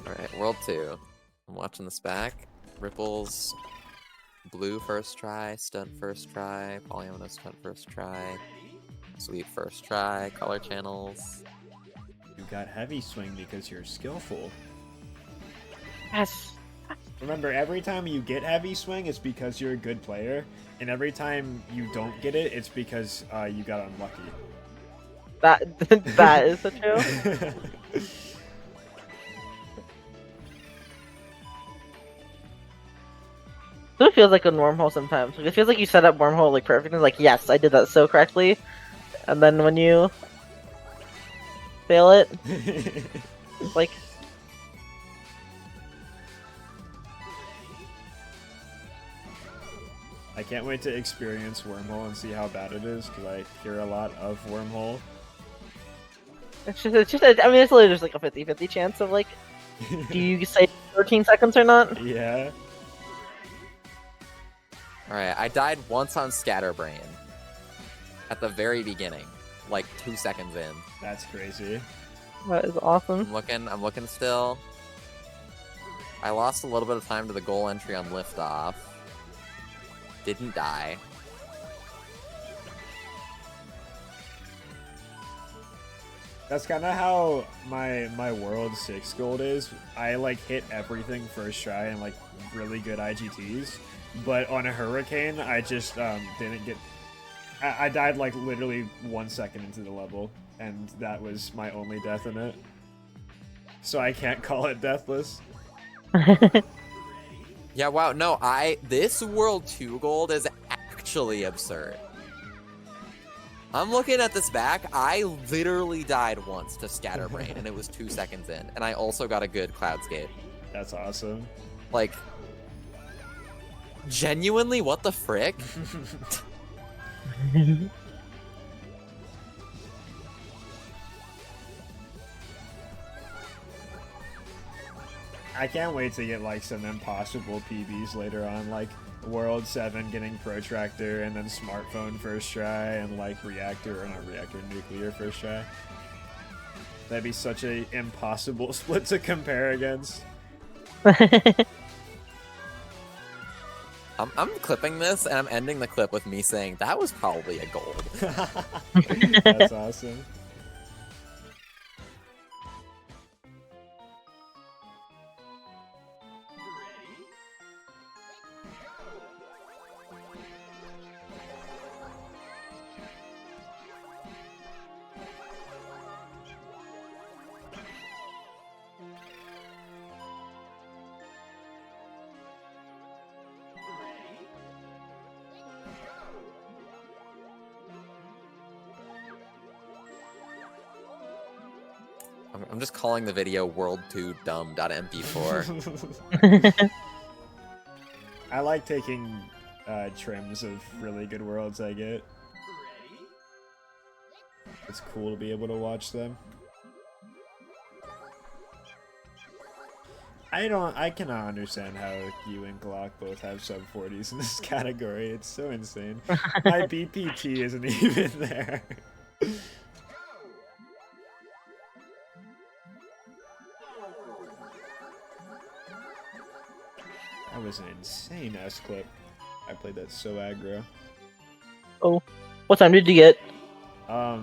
Alright, World 2. I'm watching this back. Ripples, blue first try, stunt first try, Polyomino stunt first try, sweep first try, color channels. You got heavy swing because you're skillful. Yes. Remember, every time you get heavy swing, it's because you're a good player, and every time you don't get it, it's because you got unlucky. That is the truth. It feels like a wormhole sometimes. It feels like you set up wormhole like perfectly. Like, yes, I did that so correctly. And then when you fail it, like, I can't wait to experience Wormhole and see how bad it is, because I hear a lot of Wormhole. it's just, I mean, it's literally just like a 50-50 chance of like, do you say 13 seconds or not? Yeah. Alright, I died once on Scatterbrain. At the very beginning. Like 2 seconds in. That's crazy. That is awesome. I'm looking still. I lost a little bit of time to the goal entry on liftoff. Didn't die. That's kind of how my World 6 gold is. I like hit everything first try and like really good IGTs. But on a Hurricane, I just didn't get... I died like literally 1 second into the level. And that was my only death in it. So I can't call it deathless. Yeah, wow, no, this World 2 gold is actually absurd. I'm looking at this back, I literally died once to Scatterbrain, and it was 2 seconds in, and I also got a good Cloudscape. That's awesome. Like, genuinely, what the frick? I can't wait to get like some impossible PBs later on, like World 7 getting Protractor and then Smartphone first try and like Reactor, or not Reactor, Nuclear first try. That'd be such a impossible split to compare against. I'm clipping this, and I'm ending the clip with me saying, that was probably a gold. That's awesome. I'm just calling the video world2dumb.mp4. I like taking trims of really good worlds I get. It's cool to be able to watch them. I cannot understand how you and Glock both have sub 40s in this category. It's so insane. My BPT isn't even there. That was an insane S-clip. I played that so aggro. Oh, what time did you get? I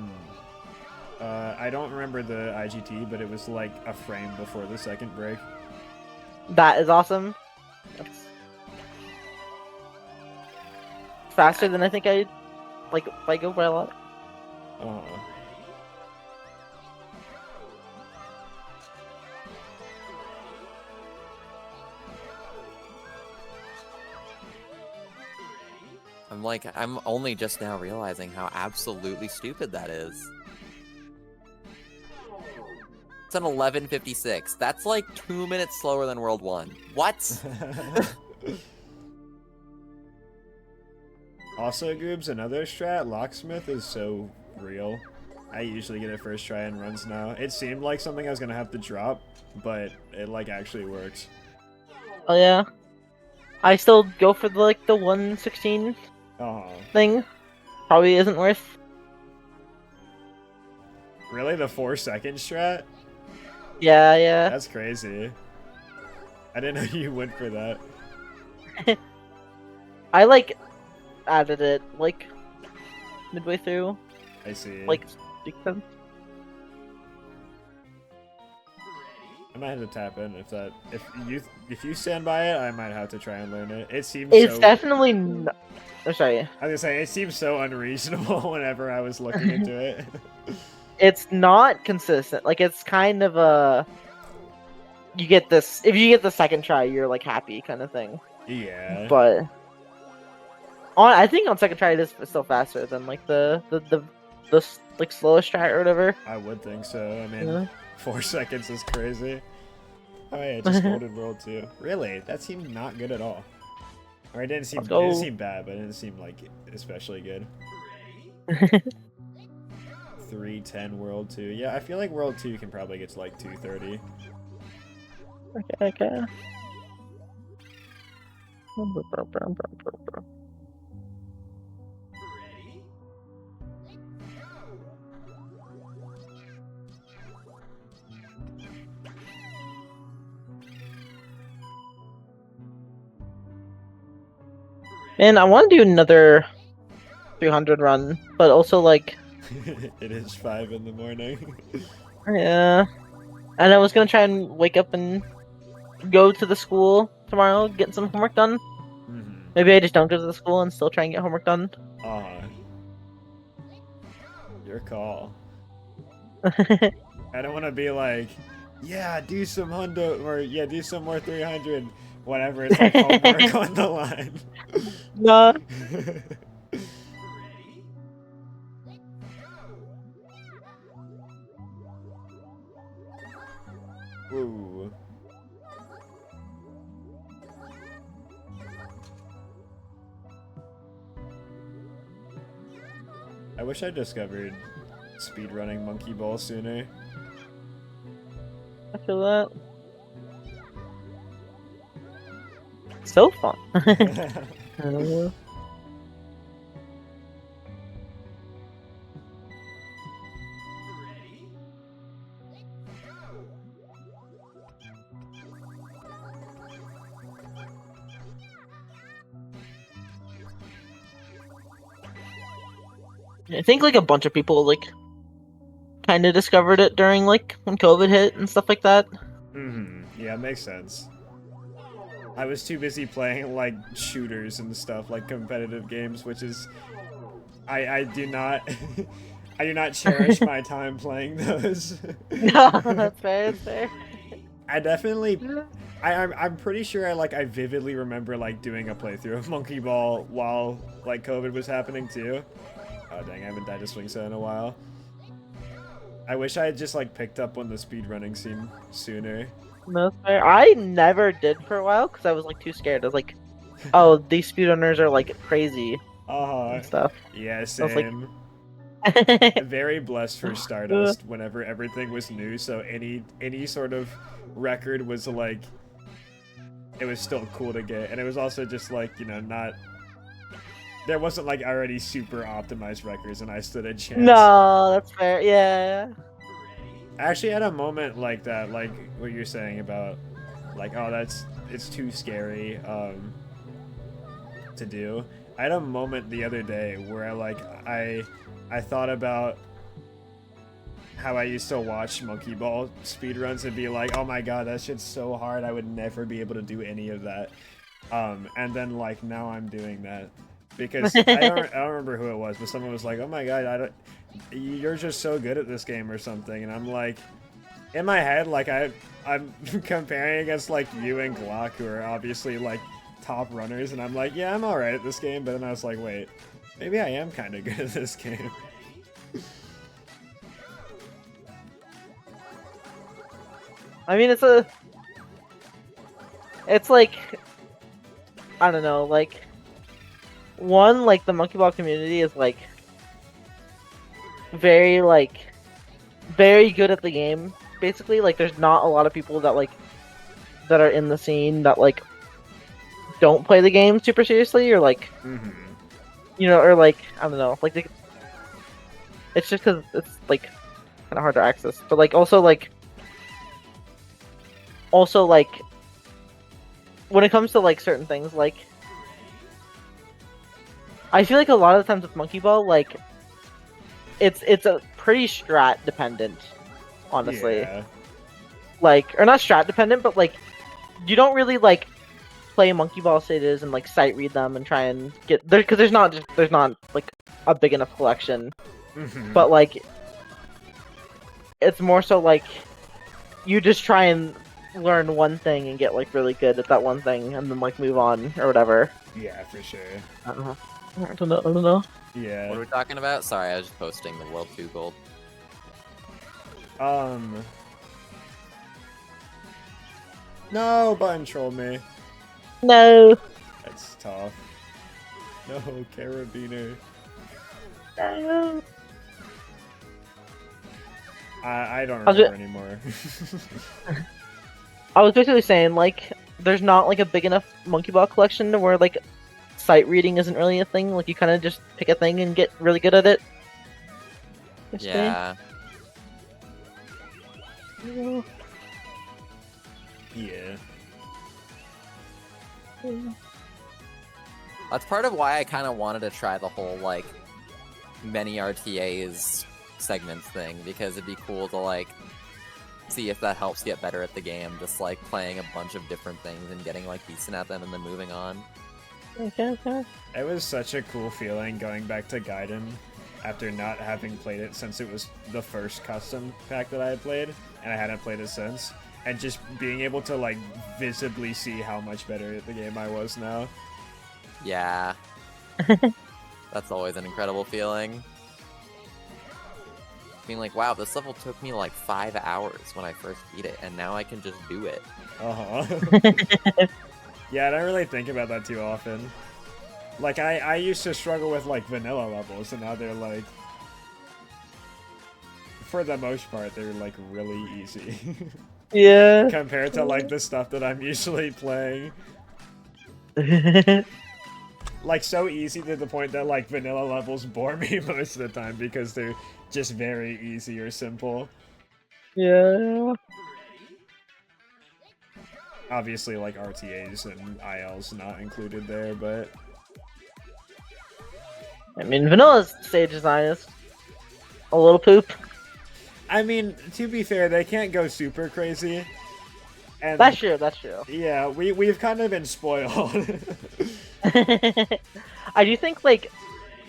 don't remember the IGT, but it was like a frame before the second break. That is awesome. That's faster than I think I go by a lot. I'm only just now realizing how absolutely stupid that is. It's an 11:56. That's like 2 minutes slower than World 1. What? Also, Goobs, another strat, Locksmith is so real. I usually get it first try and runs now. It seemed like something I was gonna have to drop, but it like actually works. Oh yeah, I still go for the 116 thing. Probably isn't worth. Really, the 4 second strat? Yeah. That's crazy. I didn't know you went for that. I like added it like midway through, I see. like because I might have to tap in if you stand by it, I might have to try and learn it. It seems it's so. definitely. I'm sorry. I was gonna say it seems so unreasonable whenever I was looking into it. It's not consistent. Like it's kind of a. You get this if you get the second try, you're like happy kind of thing. Yeah. But I think on second try it is still faster than like the like slowest try or whatever. I would think so. I mean, Yeah. 4 seconds is crazy. Oh yeah, just Golden World 2. Really? That seemed not good at all. Or it didn't seem bad, but it didn't seem like especially good. 310 World 2. Yeah, I feel like World 2 can probably get to like 230. Okay. Man, I want to do another 300 run, but also like, It is 5 in the morning. yeah. And I was gonna try and wake up and go to the school tomorrow, get some homework done. Mhm. Maybe I just don't go to the school and still try and get homework done. Your call. I don't want to be like, yeah, do some hundo or yeah, do some more 300. Whatever, it's like homework on the line. No. Ooh. I wish I discovered speedrunning Monkey Ball sooner. I feel that. So fun. I think like a bunch of people like kind of discovered it during like when COVID hit and stuff like that. Yeah, makes sense. I was too busy playing like shooters and stuff, like competitive games, which is I do not I do not cherish my time playing those. No, that's fair. That's fair. I definitely I'm pretty sure I vividly remember like doing a playthrough of Monkey Ball while like COVID was happening too. Oh dang, I haven't died to Swing Set in a while. I wish I had just like picked up on the speedrunning scene sooner. No, that's fair. I never did for a while because I was like too scared. I was like, oh, these speedrunners are like crazy and stuff. Yeah, I was like- same. Very blessed for Stardust whenever everything was new, so any sort of record was like it was still cool to get, and it was also just like, you know, not there wasn't like already super optimized records and I stood a chance. No, that's fair. Yeah. I actually had a moment like that, like what you're saying about like, oh, it's too scary to do. I had a moment the other day where I thought about how I used to watch Monkey Ball speedruns and be like, oh my god, that shit's so hard, I would never be able to do any of that. And then like now I'm doing that. Because I don't remember who it was, but someone was like, oh my god, you're just so good at this game or something. And I'm like, in my head, like I'm comparing against like you and Glock, who are obviously like top runners, and I'm like, yeah, I'm alright at this game, but then I was like, wait, maybe I am kind of good at this game. I mean, it's like, I don't know, like, one, like, the Monkey Ball community is, like, very good at the game, basically. Like, there's not a lot of people that, like, that are in the scene that, like, don't play the game super seriously, or, like, you know, or, like, I don't know, like, it's just because it's, like, kind of hard to access. But, like, also, when it comes to like certain things, like I feel like a lot of the times with Monkey Ball, like it's a pretty strat dependent, honestly. Yeah. Like, or not strat dependent, but like you don't really like play Monkey Ball stages and like sight read them and try and get there because there's not like a big enough collection. Mhm. But like it's more so like you just try and learn one thing and get like really good at that one thing and then like move on or whatever. Yeah, for sure. I don't know. I don't know. Yeah. What are we talking about? Sorry, I was just posting the World 2 Gold. No, button trolled me. No. That's tough. No, carabiner. No. I don't How's remember anymore. I was basically saying like there's not like a big enough Monkey Ball collection to where like sight reading isn't really a thing. Like you kind of just pick a thing and get really good at it. Basically. Yeah. Yeah. That's part of why I kind of wanted to try the whole, like, many RTAs segments thing, because it'd be cool to, like, see if that helps get better at the game, just, like, playing a bunch of different things and getting, like, decent at them and then moving on. Okay. It was such a cool feeling going back to Gaiden after not having played it since it was the first custom pack that I had played, and I hadn't played it since. And just being able to, like, visibly see how much better at the game I was now. Yeah. That's always an incredible feeling. Being like, wow, this level took me like 5 hours when I first beat it, and now I can just do it. Yeah, I don't really think about that too often. Like, I used to struggle with, like, vanilla levels, and now they're, like... For the most part, they're, like, really easy. Yeah. Compared to, like, the stuff that I'm usually playing. Like, so easy to the point that, like, vanilla levels bore me most of the time because they're just very easy or simple. Yeah. Obviously, like, RTAs and ILs not included there, but... I mean, Vanilla's stage design is a little poop. I mean, to be fair, they can't go super crazy. And That's true. That's true. yeah, we've kind of been spoiled. I do think like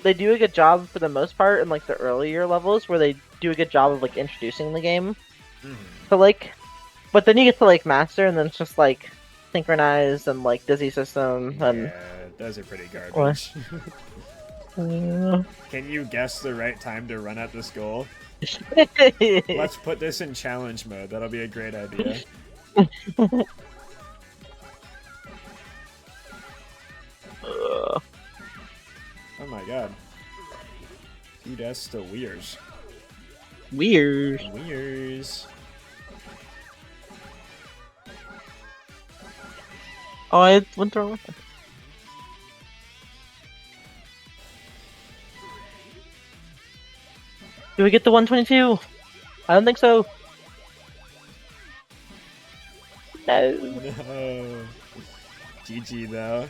they do a good job for the most part in like the earlier levels where they do a good job of like introducing the game to like, but then you get to like master and then it's just like synchronized and like dizzy system and Yeah, those are pretty garbage. Can you guess the right time to run at this goal? Let's put this in challenge mode. That'll be a great idea. Oh my god. Dude, that's still Weirs. Weird. Weirs. Oh, I went the wrong way. Do we get the 122? I don't think so. No. No. GG though.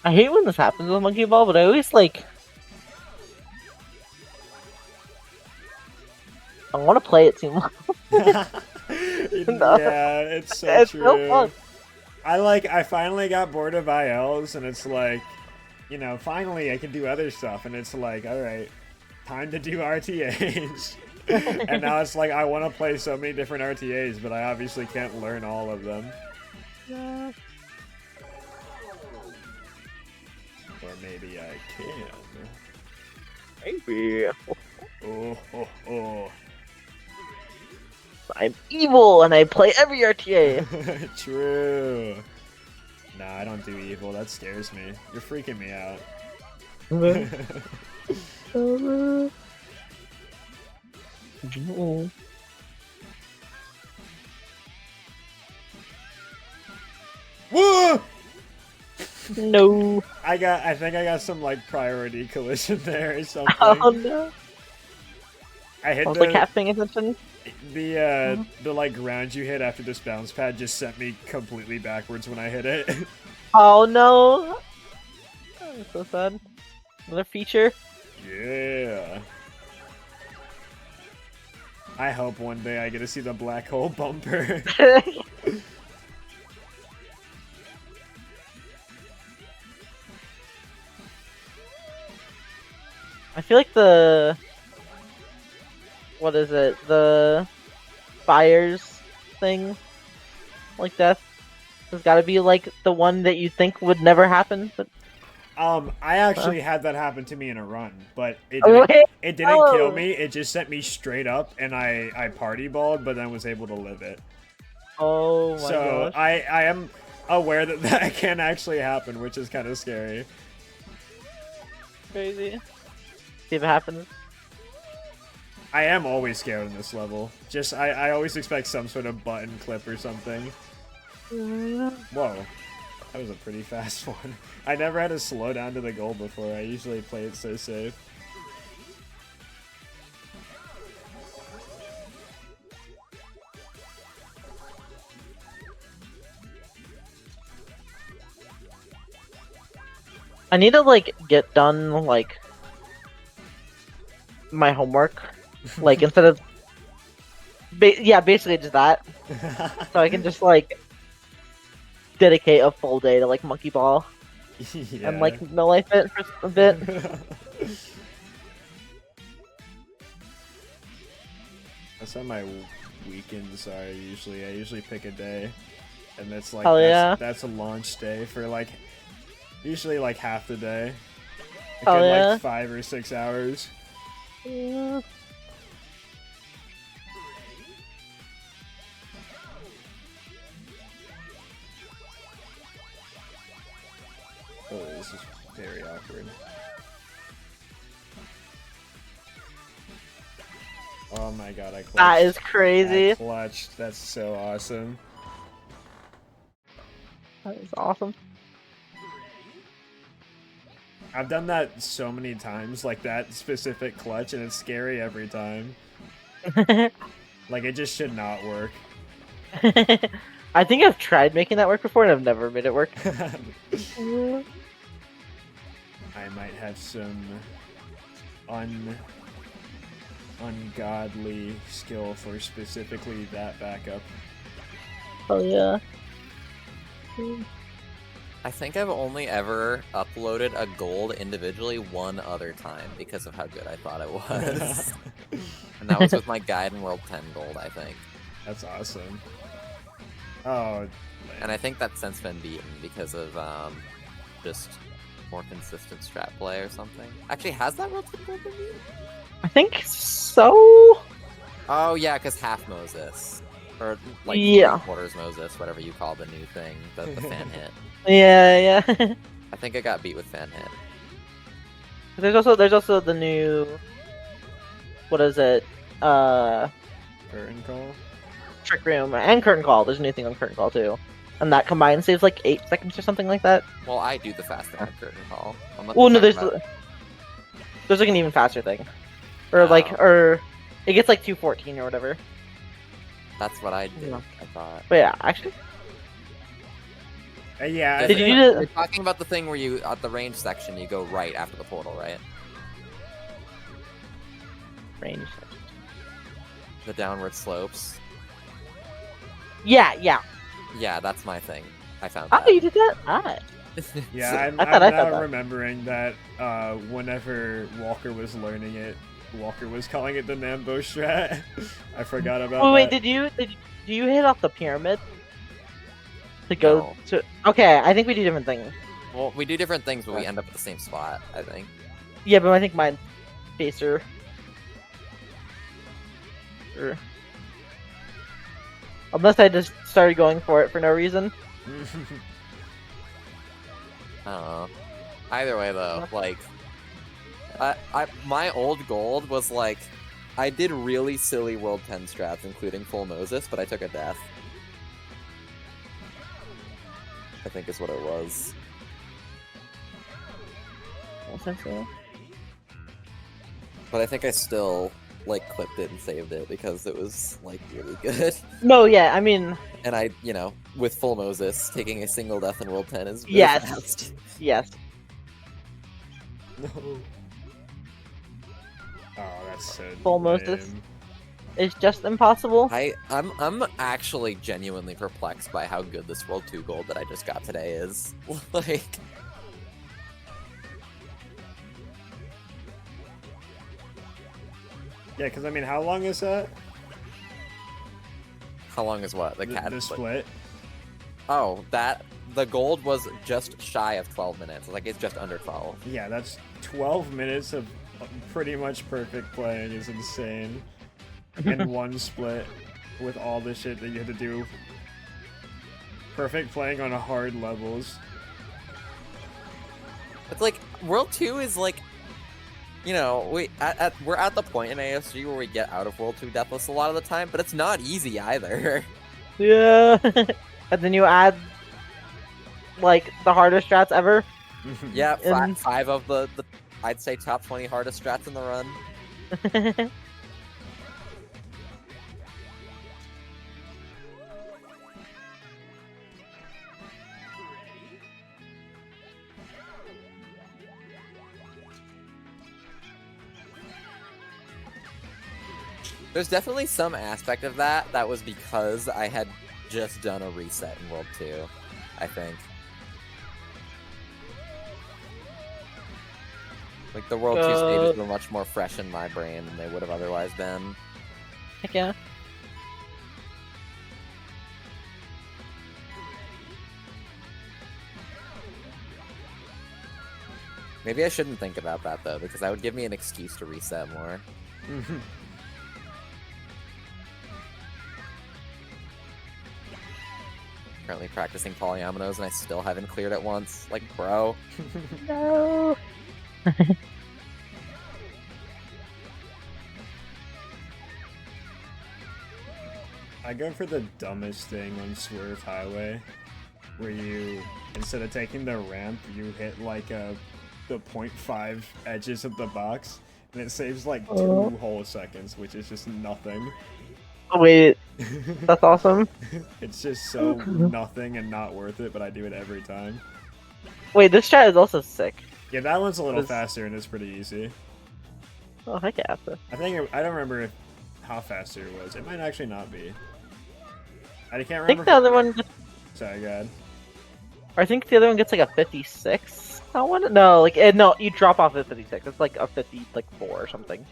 I hate when this happens with Monkey Ball, but I always like. I want to play it too much. Yeah, it's so It's true. so fun. I finally got bored of ILs, and it's like, you know, finally I can do other stuff, and it's like, alright, time to do RTAs. And now it's like, I want to play so many different RTAs, but I obviously can't learn all of them. Yeah. Or maybe I can. Maybe. Oh. I'm evil and I play every RTA. True. Nah, I don't do evil. That scares me. You're freaking me out. Ooh. Woo! No. I think I got some like priority collision there or something. Oh no. I hit I was like half paying attention. the like ground you hit after this bounce pad just sent me completely backwards when I hit it. Oh no. That's so sad. Another feature. Yeah. I hope one day I get to see the black hole bumper. I feel like the what is it? The fires thing, like death, has got to be like the one that you think would never happen. But I actually had that happen to me in a run, but oh, it didn't kill me. It just sent me straight up, and I party balled, but then was able to live it. oh my So gosh! I am aware that that can actually happen, which is kind of scary. Crazy. See if it happens. I am always scared in this level. Just I always expect some sort of button clip or something. Whoa. That was a pretty fast one. I never had to slow down to the goal before. I usually play it so safe. I need to like get done like my homework, like instead of yeah, basically just that, so I can just like dedicate a full day to like monkey ball Yeah. and like no life it for a bit. That's how my weekends are usually. I usually pick a day, and that's like that's a launch day for like usually like half the day. Oh yeah. Like 5 or 6 hours. Yeah. Oh, this is very awkward. Oh my god, I clutched. That is crazy. I clutched. That's so awesome. That is awesome. I've done that so many times, like that specific clutch, and it's scary every time. Like, it just should not work. I think I've tried making that work before and I've never made it work. I might have some ungodly skill for specifically that backup. Oh yeah. I think I've only ever uploaded a gold individually one other time because of how good I thought it was. And that was with my guide in World 10 gold, I think. That's awesome. Oh, and I think that's since been beaten because of just more consistent strat play or something. Actually, has that World 10 gold been beaten? I think so. Oh yeah, because half Moses. Or like yeah. quarters Moses, whatever you call the new thing, the fan hit. Yeah, yeah. I think I got beat with fan hit. There's also the new, what is it? Curtain call? Trick room and curtain call. There's a new thing on curtain call too. And that combined saves like 8 seconds or something like that. Well, I do the fast thing on curtain call. Oh no, there's like an even faster thing. Or or it gets like 214 or whatever. That's what I did, Yeah. I thought. But yeah, actually. Yeah. Did you do You're talking about the thing where you, at the range section, you go right after the portal, right? Range. The downward slopes. Yeah, yeah. Yeah, that's my thing. I found Oh, that. you did that? Ah. Yeah, I'm I thought now that. remembering that whenever Walker was learning it, Walker was calling it the Nambo strat. I forgot about Oh wait, that. did you hit off the pyramid? To go No. to okay, I think we do different things. Well, we do different things, but we end up at the same spot, I think. Yeah, but I think mine's facer. Or... Unless I just started going for it for no reason. I don't know. Either way, though, like, my old gold was like I did really silly World 10 strats, including full Moses, but I took a death. I think is what it was. But I think I still like clipped it and saved it because it was like really good. No, yeah, I mean, And I, you know, with full Moses, taking a single death in World 10 is very yes, fast. yes. No. Oh, that's so Full lame. Moses. It's just impossible. I'm actually genuinely perplexed by how good this World 2 gold that I just got today is. Like, Yeah, because I mean, how long is that? how long is what? The cat The split? split? Oh, the gold was just shy of 12 minutes. Like, it's just under 12. Yeah, that's 12 minutes of pretty much perfect playing is insane. In one split with all the shit that you had to do. Perfect playing on hard levels. It's like, World 2 is like, you know, we're at the point in ASG where we get out of World 2 deathless a lot of the time, but it's not easy either. Yeah. And then you add, like, the hardest strats ever. Yeah, And- five of the I'd say top 20 hardest strats in the run. There's definitely some aspect of that was because I had just done a reset in World 2, I think. Like, the World 2 stages were much more fresh in my brain than they would have otherwise been. Heck yeah. Maybe I shouldn't think about that, though, because that would give me an excuse to reset more. Currently practicing polyominoes, and I still haven't cleared it once. Like, bro. No. I go for the dumbest thing on Swerve Highway, where you, instead of taking the ramp, you hit like the 0.5 edges of the box, and it saves like 2 whole seconds, which is just nothing. Oh, wait, that's awesome. It's just so nothing and not worth it, but I do it every time. Wait, this strat is also sick. Yeah, that one's a little Was- faster and it's pretty easy. Oh, heck yeah. I don't remember how faster it was. It might actually not be. I can't I think remember. the other one, Sorry, go ahead. I think the other one gets like a 56. That one? No, like, no, you drop off at 56. It's like a 54 or something.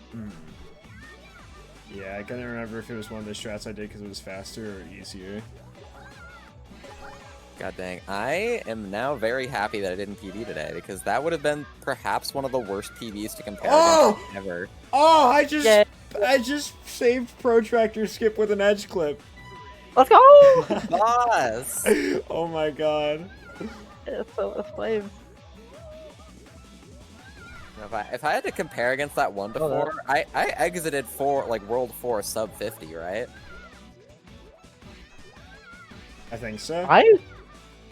Yeah, I couldn't remember if it was one of the strats I did because it was faster or easier. God dang. I am now very happy that I didn't PB today, because that would have been perhaps one of the worst PBs to compare against ever. Oh, Yeah. I just saved Protractor Skip with an edge clip. Let's go! Boss! Oh my god. It's so it's flames. If I had to compare against that 1 to Oh, 4, I exited World 4 sub 50, right? I think so. I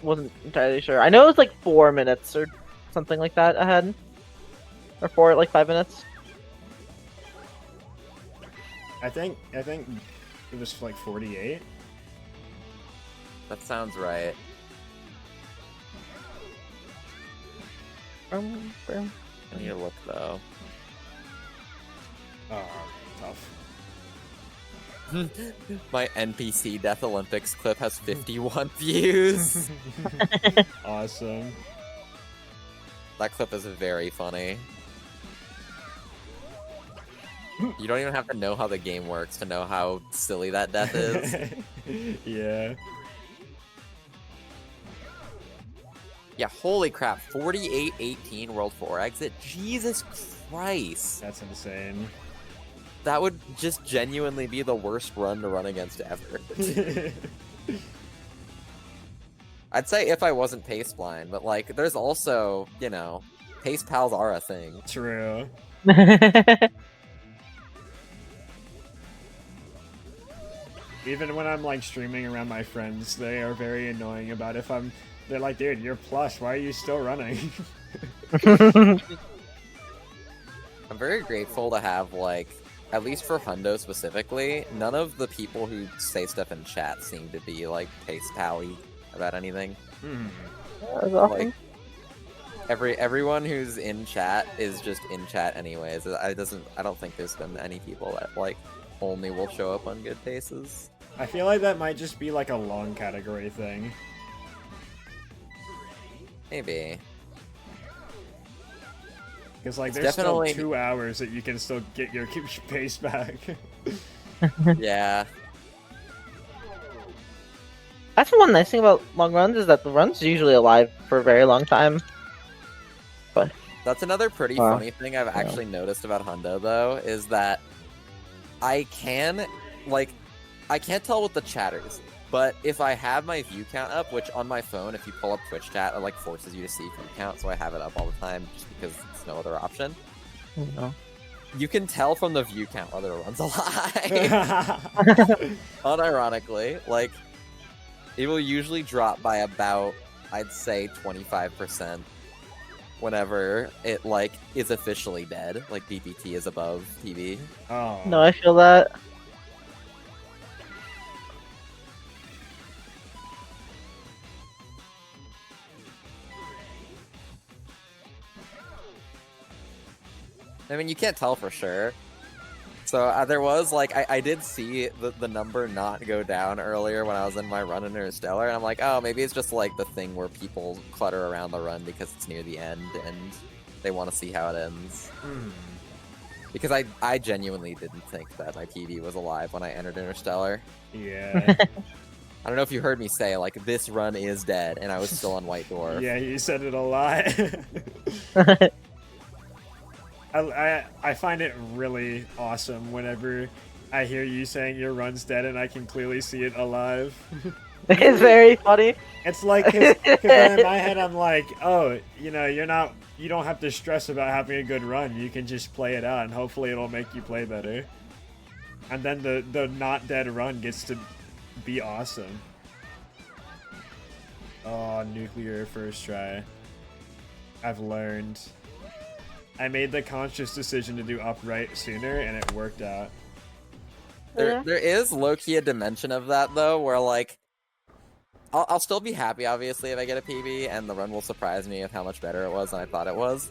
wasn't entirely sure. I know it was like 4 minutes or something like that ahead. Or 5 minutes. I think it was like 48. That sounds right. I need to look, though. Oh, tough. My NPC Death Olympics clip has 51 views. Awesome. That clip is very funny. You don't even have to know how the game works to know how silly that death is. Yeah. Yeah, holy crap. 48-18 World 4 exit. Jesus Christ. That's insane. That would just genuinely be the worst run to run against ever. I'd say if I wasn't pace blind, but like, there's also, you know, pace pals are a thing. True. Even when I'm like streaming around my friends, they are very annoying about if I'm. They're like, dude, you're plush. Why are you still running? I'm very grateful to have, like, at least for Hundo specifically, none of the people who say stuff in chat seem to be, like, pace pally about anything. That's awesome. Like, everyone who's in chat is just in chat anyways. I don't think there's been any people that, like, only will show up on good paces. I feel like that might just be like a long category thing. Maybe. Because like It's there's definitely- still 2 hours that you can still get your pace back. Yeah. That's the one nice thing about long runs is that the run's usually alive for a very long time. That's another pretty Wow. funny thing I've actually noticed about Hundo, though, is that I can't tell with the chatters, but if I have my view count up, which on my phone, if you pull up Twitch chat, it like forces you to see view count, so I have it up all the time just because it's no other option. No. You can tell from the view count whether a run's alive. Unironically, like, it will usually drop by about, I'd say, 25%. Whenever it, like, is officially dead, like BBT is above TV. Oh. No, I feel that. I mean, you can't tell for sure. So there was, like, I did see the number not go down earlier when I was in my run in Interstellar, and I'm like, oh, maybe it's just, like, the thing where people clutter around the run because it's near the end, and they want to see how it ends. Because I genuinely didn't think that my PB was alive when I entered Interstellar. Yeah. I don't know if you heard me say, like, this run is dead, and I was still on White Dwarf. Yeah, you said it a lot. I find it really awesome whenever I hear you saying your run's dead and I can clearly see it alive. It's very funny. It's like, cause in my head I'm like, oh, you know, you don't have to stress about having a good run. You can just play it out and hopefully it'll make you play better. And then the not dead run gets to be awesome. Oh, nuclear first try. I've learned. I made the conscious decision to do upright sooner, and it worked out. Yeah. There is low-key a dimension of that, though, where, like, I'll still be happy, obviously, if I get a PB, and the run will surprise me with how much better it was than I thought it was.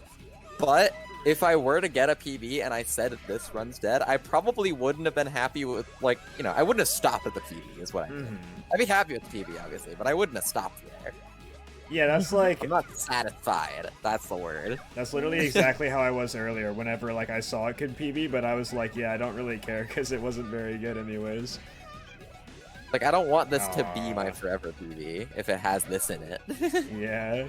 But if I were to get a PB and I said this run's dead, I probably wouldn't have been happy with, like, you know, I wouldn't have stopped at the PB, is what I mean. I'd be happy with the PB, obviously, but I wouldn't have stopped there. Yeah, that's like... I'm not satisfied. That's the word. That's literally exactly how I was earlier, whenever, like, I saw it could PB, but I was like, yeah, I don't really care, because it wasn't very good anyways. Like, I don't want this to be my forever PB, if it has this in it. Yeah.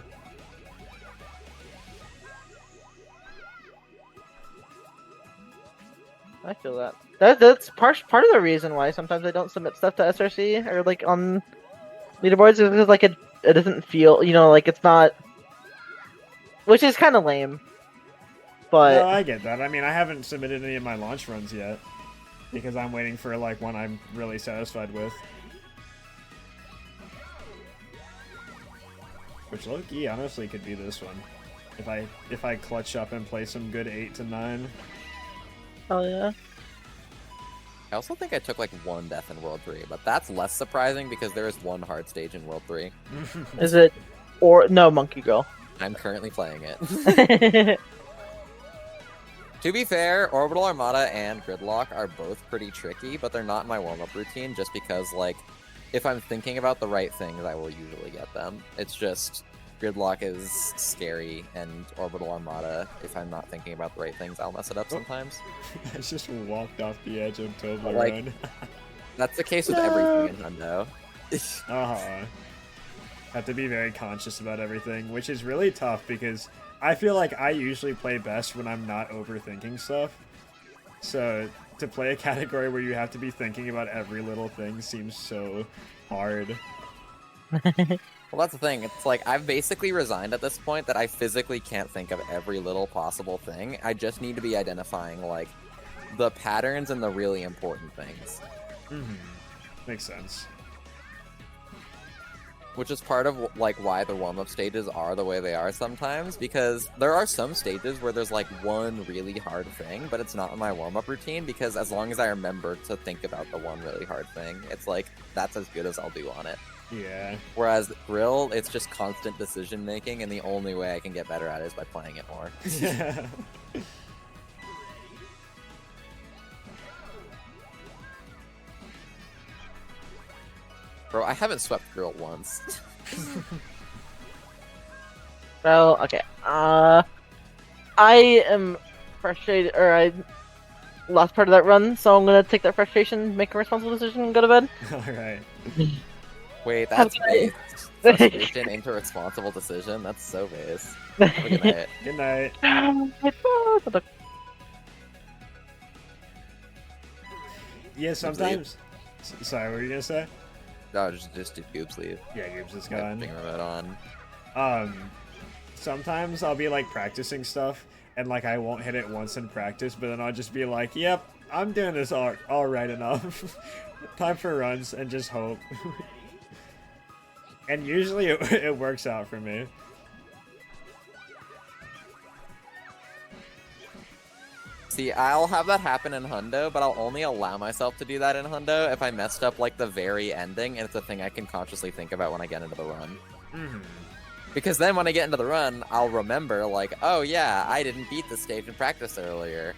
I feel that. That's part of the reason why sometimes I don't submit stuff to SRC or like on leaderboards is because like it doesn't feel, you know, like it's not, which is kind of lame. But No, I get that. I mean, I haven't submitted any of my launch runs yet because I'm waiting for like one I'm really satisfied with. Which low-key honestly could be this one. If I clutch up and play some good 8 to 9. oh yeah, I also think I took like one death in World 3, but that's less surprising because there is one hard stage in World 3. is it or no Monkey Girl? I'm currently playing it. To be fair, Orbital Armada and Gridlock are both pretty tricky, but they're not in my warm-up routine just because, like, if I'm thinking about the right things, I will usually get them. It's just Gridlock is scary, and Orbital Armada, if I'm not thinking about the right things, I'll mess it up sometimes. I just walked off the edge of Toblerone. Like- That's the case with everything in Hundo. Have to be very conscious about everything, which is really tough because I feel like I usually play best when I'm not overthinking stuff. So to play a category where you have to be thinking about every little thing seems so hard. Well, that's the thing. It's like, I've basically resigned at this point that I physically can't think of every little possible thing. I just need to be identifying, like, the patterns and the really important things. Makes sense. Which is part of like why the warm-up stages are the way they are sometimes, because there are some stages where there's like one really hard thing, but it's not in my warm-up routine, because as long as I remember to think about the one really hard thing, it's like that's as good as I'll do on it. Yeah. Whereas Grill, it's just constant decision making, and the only way I can get better at it is by playing it more. Bro, I haven't swept Grill once. So, okay. I am frustrated, or I lost part of that run, so I'm gonna take that frustration, make a responsible decision, and go to bed. Alright. Wait, that's Okay. base. Frustration into responsible decision? That's so base. Have a good night. Good night. Yeah, sometimes. Sorry, what were you gonna say? No, just do Goobs leave. Yeah, Goobs is Bring gone. remote on. Sometimes I'll be like practicing stuff, and like I won't hit it once in practice, but then I'll just be like, "Yep, I'm doing this all right enough. Time for runs," and just hope. And usually it works out for me. See, I'll have that happen in Hundo, but I'll only allow myself to do that in Hundo if I messed up like the very ending, and it's a thing I can consciously think about when I get into the run. Mm-hmm. Because then when I get into the run, I'll remember like, oh yeah, I didn't beat this stage in practice earlier.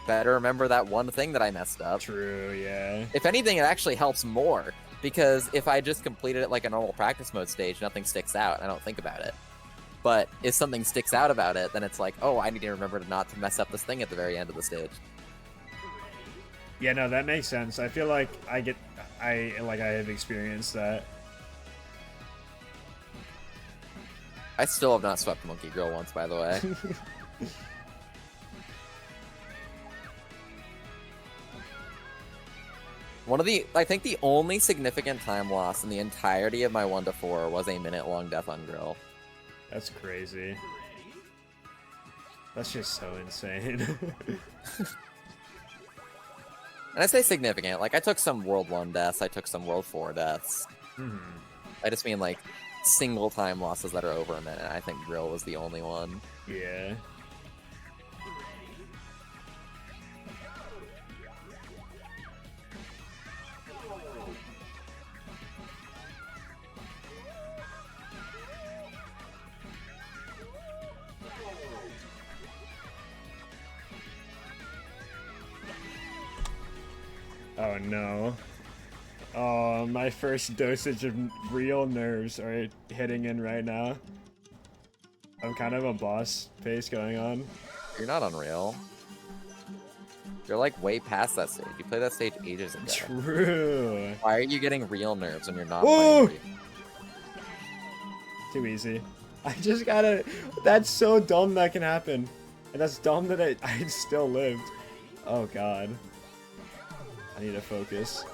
Better remember that one thing that I messed up. True, yeah. If anything, it actually helps more, because if I just completed it like a normal practice mode stage, nothing sticks out, and I don't think about it. But if something sticks out about it, then it's like, oh, I need to remember not to mess up this thing at the very end of the stage. Yeah, no, that makes sense. I feel like I have experienced that. I still have not swept Monkey Grill once, by the way. I think the only significant time loss in the entirety of my 1 to 4 was a minute-long death on Grill. That's crazy. That's just so insane. And I say significant, like I took some World 1 deaths, I took some World 4 deaths. I just mean like single time losses that are over a minute. I think Grill was the only one. Yeah. Oh no. Oh, my first dosage of real nerves are hitting in right now. I'm kind of a boss pace going on. You're not Unreal. You're like way past that stage. You played that stage ages ago. True. Why are you getting real nerves when you're not Whoa! playing real? Too easy. I just gotta... That's so dumb that can happen. And that's dumb that I still lived. Oh god. I need to focus.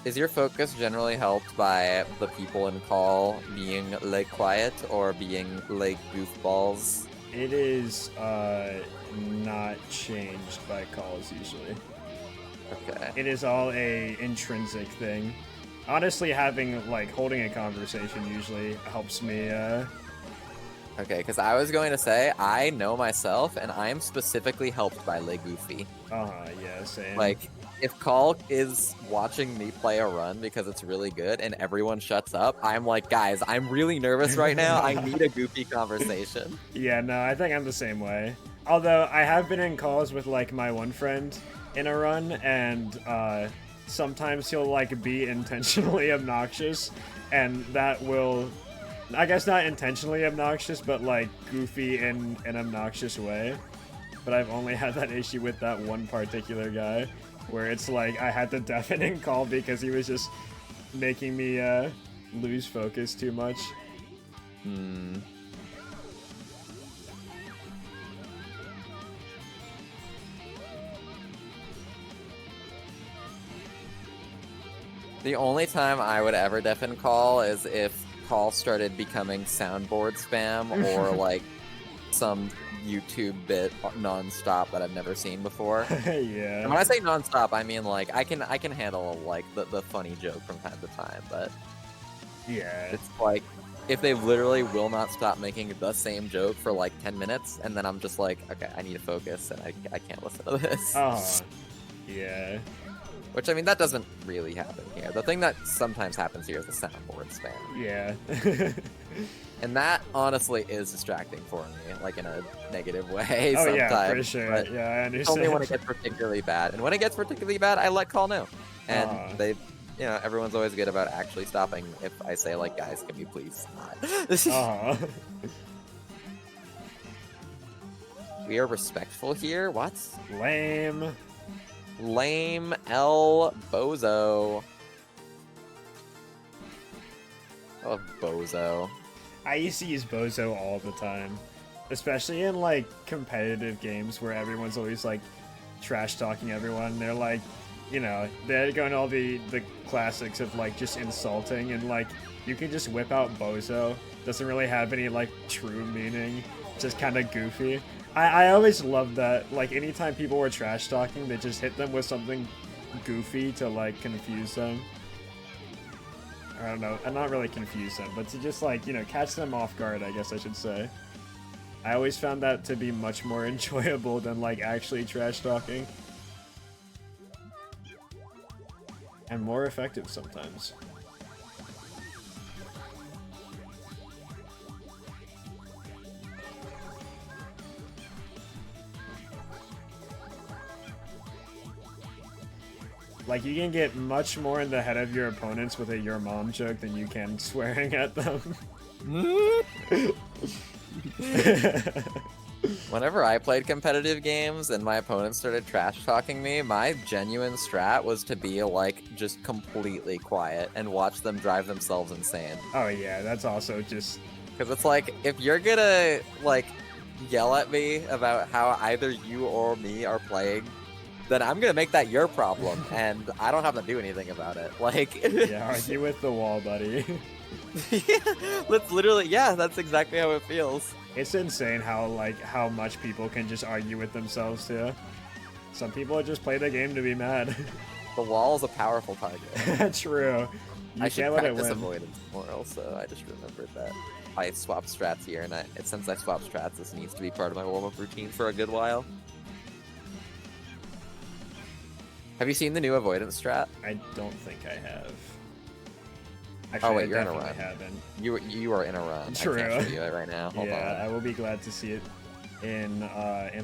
Is your focus generally helped by the people in call being like quiet or being like goofballs? It is not changed by calls usually. Okay. It is all a intrinsic thing. Honestly, holding a conversation usually helps me. Okay, because I was going to say, I know myself, and I am specifically helped by Le Goofy. Yeah, same. Like, if Call is watching me play a run because it's really good and everyone shuts up, I'm like, guys, I'm really nervous right now. I need a goofy conversation. Yeah, no, I think I'm the same way. Although, I have been in calls with, like, my one friend in a run, and, sometimes he'll, like, be intentionally obnoxious, and that will... I guess not intentionally obnoxious, but, like, goofy in an obnoxious way. But I've only had that issue with that one particular guy, where it's like, I had to deafen in call because he was just making me, lose focus too much. The only time I would ever deafen Call is if Call started becoming soundboard spam or like some YouTube bit non-stop that I've never seen before. Yeah. And when I say non-stop, I mean like I can handle like the funny joke from time to time, but Yeah. it's like if they literally will not stop making the same joke for like 10 minutes, and then I'm just like, okay, I need to focus, and I can't listen to this. Oh. Yeah. Which, I mean, that doesn't really happen here. The thing that sometimes happens here is the soundboard spam. Yeah. And that, honestly, is distracting for me, like, in a negative way Oh sometimes. yeah, for sure. But Yeah, I it's only understand. when it gets particularly bad. And when it gets particularly bad, I let Call know. And they, you know, everyone's always good about actually stopping if I say, like, guys, can you please not? We are respectful here? What? Lame. Lame L Bozo. Oh, Bozo. I used to use Bozo all the time. Especially in, like, competitive games where everyone's always, like, trash-talking everyone. They're, like, you know, they're going all the classics of, like, just insulting. And, like, you can just whip out Bozo. Doesn't really have any, like, true meaning. Just kind of goofy. I always loved that. Like, anytime people were trash-talking, they just hit them with something goofy to, like, confuse them. I don't know, not really confuse them, but to just, like, you know, catch them off guard, I guess I should say. I always found that to be much more enjoyable than, like, actually trash-talking. And more effective sometimes. Like, you can get much more in the head of your opponents with a your mom joke than you can swearing at them. Whenever I played competitive games and my opponents started trash-talking me, my genuine strat was to be, like, just completely quiet and watch them drive themselves insane. Oh yeah, that's also just... Because it's like, if you're gonna, like, yell at me about how either you or me are playing, then I'm gonna make that your problem, and I don't have to do anything about it. Like, yeah, argue with the wall, buddy. That's literally, yeah, that's exactly how it feels. It's insane how, like, how much people can just argue with themselves, too. Some people just play the game to be mad. The wall is a powerful target. True. You I should can't let it practice win. avoidance more, also. I just remembered that. I swapped strats here, and since I swapped strats, this needs to be part of my warm-up routine for a good while. Have you seen the new avoidance strat? I don't think I have. Actually, Oh wait, you're in a definitely run. haven't. You are in a run. True. I can't show you it right now. Hold Yeah, on. I will be glad to see it in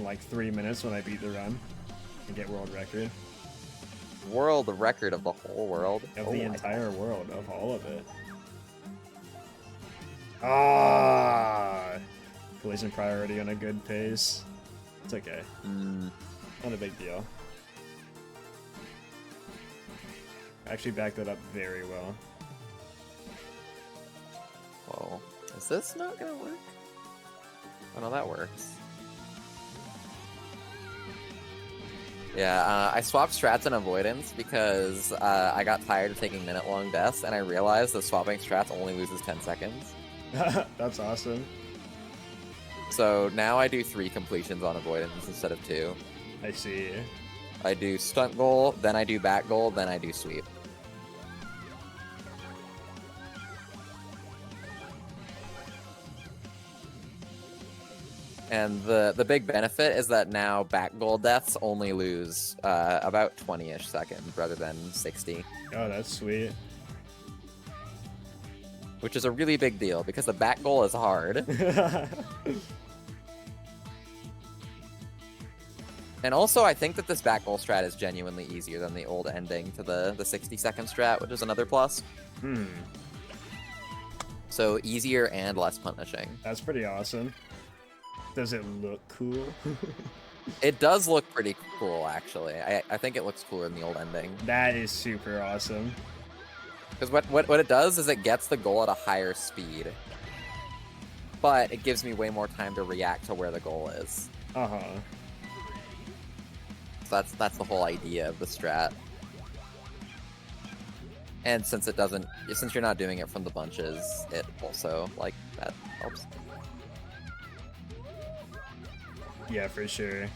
like 3 minutes when I beat the run and get world record World record of the whole world. of Oh the my entire world, of all of it. Ah, collision priority on a good pace. It's okay. God. Not a big deal. Actually backed that up very well. Whoa. Is this not gonna work? Oh no, that works. Yeah, I swapped strats and avoidance because I got tired of taking minute-long deaths, and I realized that swapping strats only loses 10 seconds. That's awesome. So now I do 3 completions on avoidance instead of 2. I see. I do stunt goal, then I do back goal, then I do sweep. And the big benefit is that now back goal deaths only lose about 20-ish seconds rather than 60. Oh, that's sweet. Which is a really big deal because the back goal is hard. And also, I think that this back goal strat is genuinely easier than the old ending to the 60-second strat, which is another plus. So easier and less punishing. That's pretty awesome. Does it look cool? It does look pretty cool, actually. I think it looks cooler than the old ending. That is super awesome. Because what it does is it gets the goal at a higher speed. But it gives me way more time to react to where the goal is. Uh-huh. So that's the whole idea of the strat. And since you're not doing it from the bunches, it also, like, that helps. Yeah, for sure.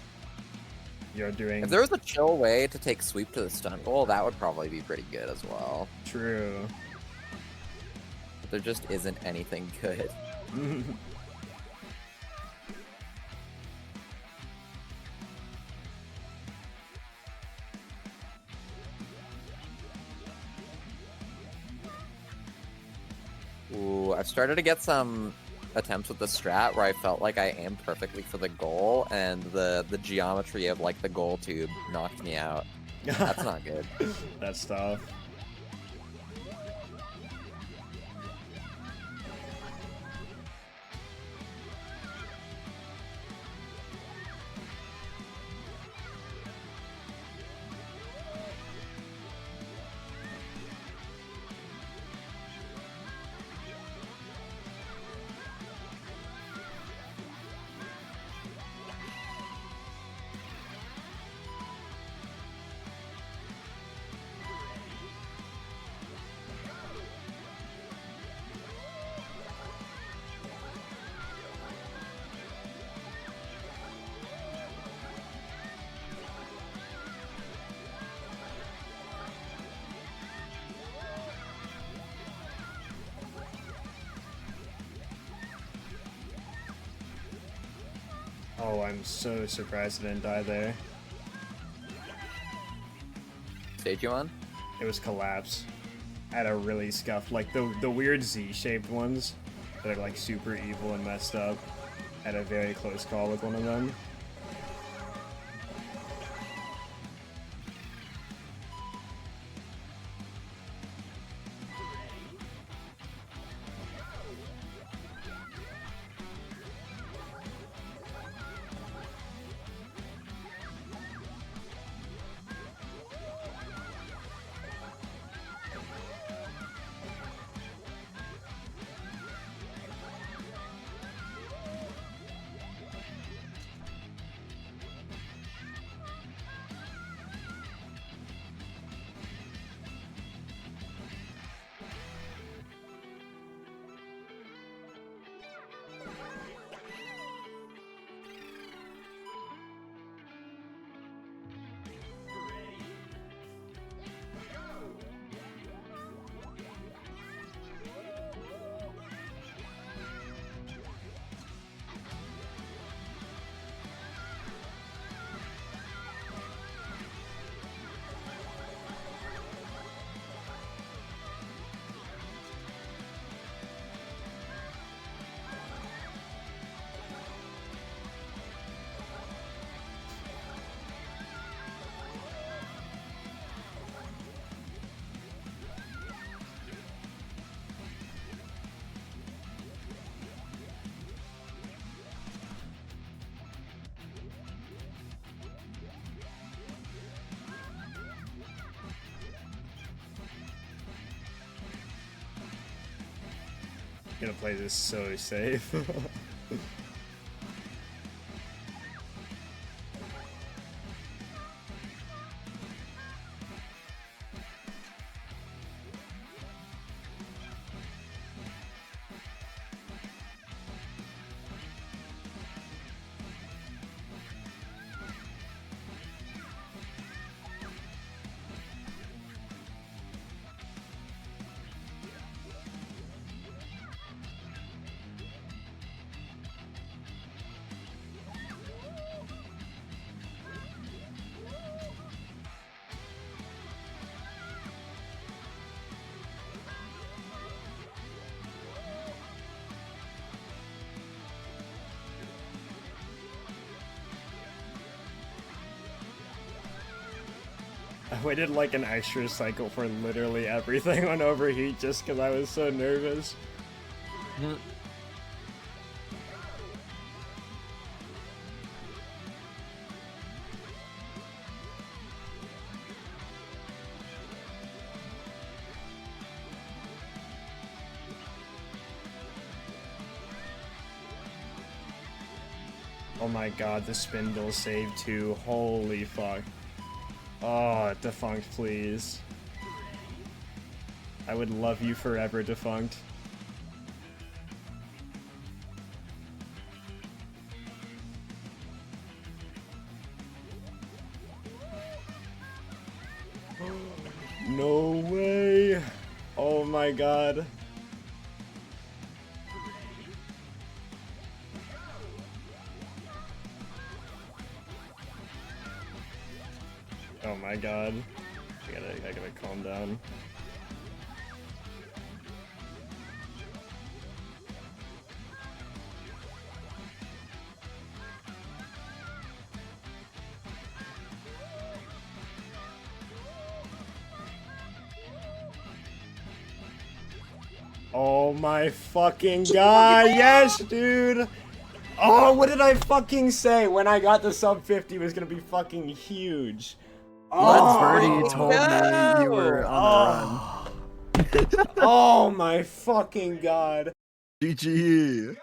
You're doing If there was a chill way to take sweep to the stun goal, that would probably be pretty good as well. true. But there just isn't anything good. Ooh, I've started to get some attempts with the strat where I felt like I aimed perfectly for the goal, and the geometry of like the goal tube knocked me out. That's not good. That's tough. Oh, I'm so surprised I didn't die there. Stage you on? It was collapse. I had a really scuffed, like the weird Z-shaped ones that are like super evil and messed up. Had a very close call with one of them. Gonna play this so safe. I waited like an extra cycle for literally everything on overheat just because I was so nervous. Oh my god, the spindle saved too. Holy fuck. Oh, Defunct, please. I would love you forever, Defunct. way. Oh my god. Oh my god. I gotta calm down. Oh my fucking god, yes, dude! Oh, what did I fucking say when I got the sub 50 was gonna be fucking huge? Let's Birdie freaking told me you were go! on Oh my fucking god. the run. GG.